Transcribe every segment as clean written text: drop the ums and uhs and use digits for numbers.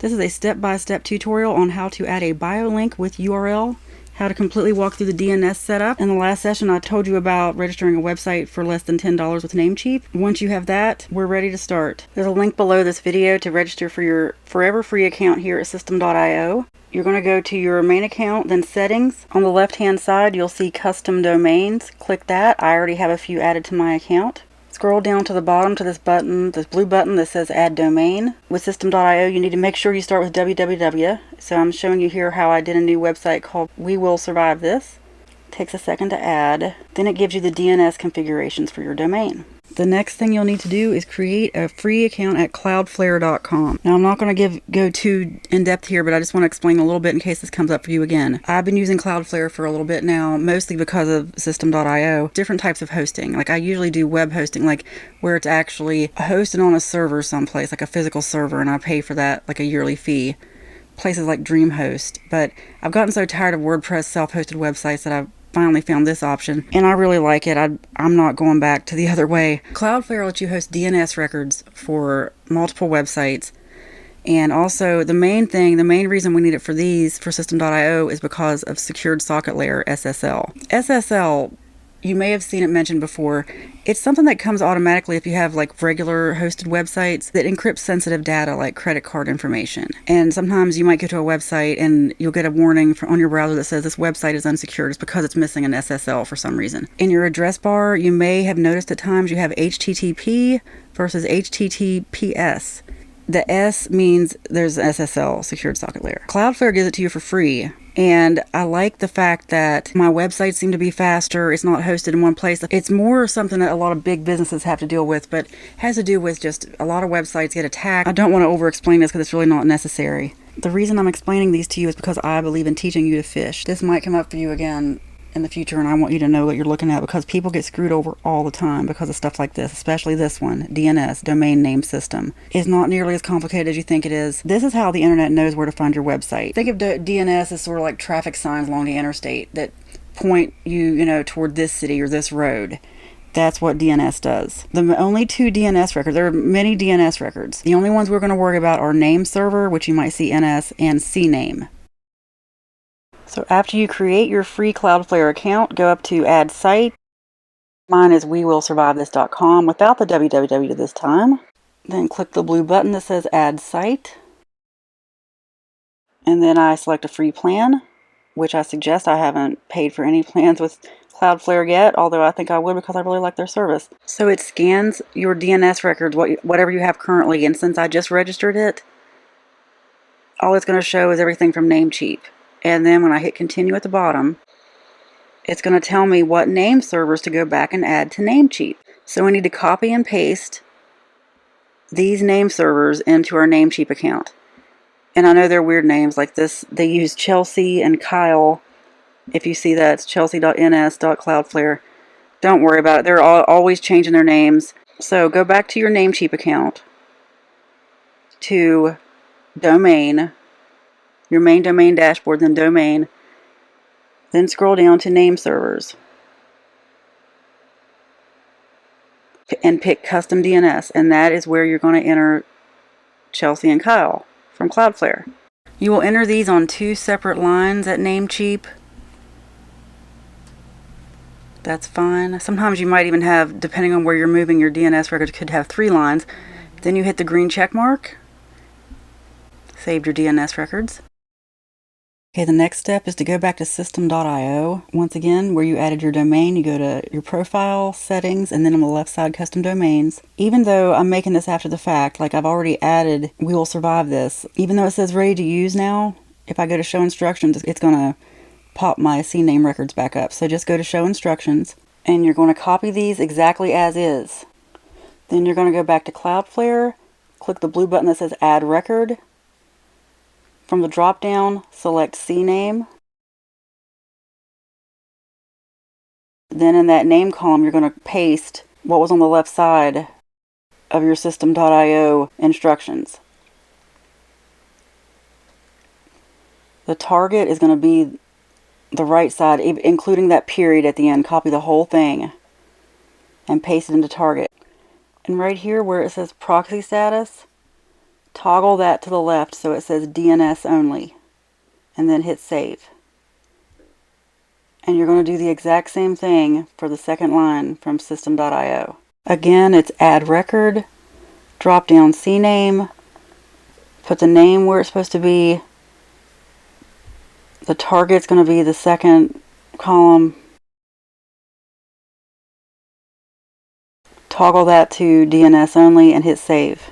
This is a step-by-step tutorial on how to add a bio link with URL, how to completely walk through the DNS setup. In the last session, I told you about registering a website for less than $10 with Namecheap. Once you have that, we're ready to start. There's a link below this video to register for your forever free account here at Systeme.io. You're going to go to your main account, then settings. On the left-hand side, you'll see custom domains. Click that. I already have a few added to my account. Scroll down to the bottom to this button, this blue button that says Add Domain. With Systeme.io, you need to make sure you start with www. So I'm showing you here how I did a new website called We Will Survive This. Takes a second to add. Then it gives you the DNS configurations for your domain. The next thing you'll need to do is create a free account at Cloudflare.com. Now I'm not going to go too in-depth here, but I just want to explain a little bit in case this comes up for you again. I've been using Cloudflare for a little bit now, mostly because of Systeme.io. Different types of hosting. Like I usually do web hosting, like where it's actually hosted on a server someplace, like a physical server, and I pay for that like a yearly fee. Places like Dreamhost. But I've gotten so tired of WordPress self-hosted websites that I've finally found this option, and I really like it. I'm not going back to the other way. Cloudflare lets you host DNS records for multiple websites, and also the main reason we need it for these for Systeme.io is because of secured socket layer SSL. SSL, you may have seen it mentioned before. It's something that comes automatically if you have like regular hosted websites that encrypt sensitive data like credit card information. And sometimes you might go to a website and you'll get a warning on your browser that says this website is unsecured. It's because it's missing an SSL for some reason. In your address bar, you may have noticed at times you have HTTP versus HTTPS. The S means there's SSL, secured socket layer. Cloudflare gives it to you for free. And I like the fact that my websites seem to be faster. It's not hosted in one place. It's more something that a lot of big businesses have to deal with, but has to do with just a lot of websites get attacked. I don't want to over-explain this because it's really not necessary. The reason I'm explaining these to you is because I believe in teaching you to fish. This might come up for you again in the future, and I want you to know what you're looking at because people get screwed over all the time because of stuff like this, especially this one, DNS, Domain Name System. It's not nearly as complicated as you think it is. This is how the internet knows where to find your website. Think of DNS as sort of like traffic signs along the interstate that point you toward this city or this road. That's what DNS does. The only two DNS records, there are many DNS records. The only ones we're going to worry about are Nameserver, which you might see NS, and CNAME. So after you create your free Cloudflare account, go up to Add Site. Mine is wewillsurvivethis.com without the www this time. Then click the blue button that says Add Site. And then I select a free plan, which I suggest. I haven't paid for any plans with Cloudflare yet, although I think I would because I really like their service. So it scans your DNS records, whatever you have currently, and since I just registered it, all it's going to show is everything from Namecheap. And then when I hit continue at the bottom, it's going to tell me what name servers to go back and add to Namecheap. So we need to copy and paste these name servers into our Namecheap account. And I know they're weird names like this. They use Chelsea and Kyle. If you see that, it's chelsea.ns.cloudflare. Don't worry about it. They're always changing their names. So go back to your Namecheap account, to domain, your main domain dashboard, then domain, then scroll down to name servers and pick custom DNS, and that is where you're going to enter Chelsea and Kyle from Cloudflare. You will enter these on two separate lines at Namecheap. That's fine. Sometimes you might even have, depending on where you're moving your DNS records, could have 3 lines. Then you hit the green check mark. Saved your DNS records. Okay, the next step is to go back to Systeme.io. Once again, where you added your domain, you go to your profile, settings, and then on the left side, custom domains. Even though I'm making this after the fact, like I've already added We Will Survive This, even though it says ready to use now, if I go to show instructions, it's going to pop my CNAME records back up. So just go to show instructions, and you're going to copy these exactly as is. Then you're going to go back to Cloudflare, click the blue button that says Add Record. From the drop-down, select CNAME. Then in that name column, you're going to paste what was on the left side of your Systeme.io instructions. The target is going to be the right side, including that period at the end. Copy the whole thing and paste it into target. And right here where it says proxy status, Toggle that to the left so it says DNS only, and then hit save. And you're going to do the exact same thing for the second line from Systeme.io. Again, it's add record, drop down CNAME, put the name where it's supposed to be. The target's going to be the second column. Toggle that to DNS only and hit save.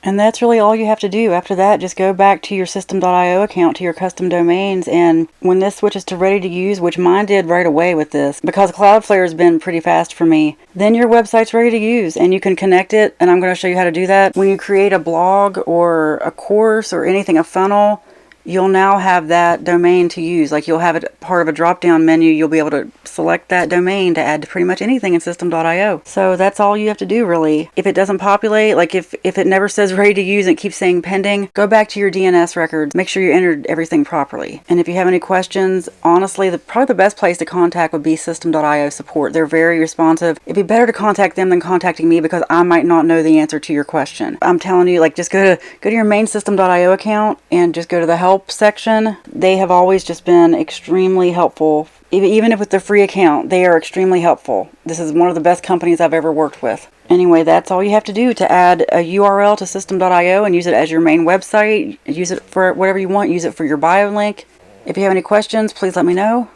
And that's really all you have to do. After that, just go back to your Systeme.io account, to your custom domains, and when this switches to ready to use, which mine did right away with this, because Cloudflare has been pretty fast for me, then your website's ready to use, and you can connect it, and I'm going to show you how to do that. When you create a blog or a course or anything, a funnel, you'll now have that domain to use. Like, you'll have it part of a drop-down menu. You'll be able to select that domain to add to pretty much anything in Systeme.io. So that's all you have to do, really. If it doesn't populate, like if it never says ready to use and it keeps saying pending, go back to your DNS records. Make sure you entered everything properly. And if you have any questions, honestly, probably the best place to contact would be Systeme.io support. They're very responsive. It'd be better to contact them than contacting me, because I might not know the answer to your question. I'm telling you, like, just go to your main Systeme.io account and just go to the help section. They have always just been extremely helpful. Even if with the free account, they are extremely helpful. This is one of the best companies I've ever worked with. Anyway, that's all you have to do to add a URL to Systeme.io and use it as your main website. Use it for whatever you want. Use it for your bio link. If you have any questions, please let me know.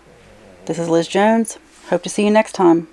This is Liz Jones. Hope to see you next time.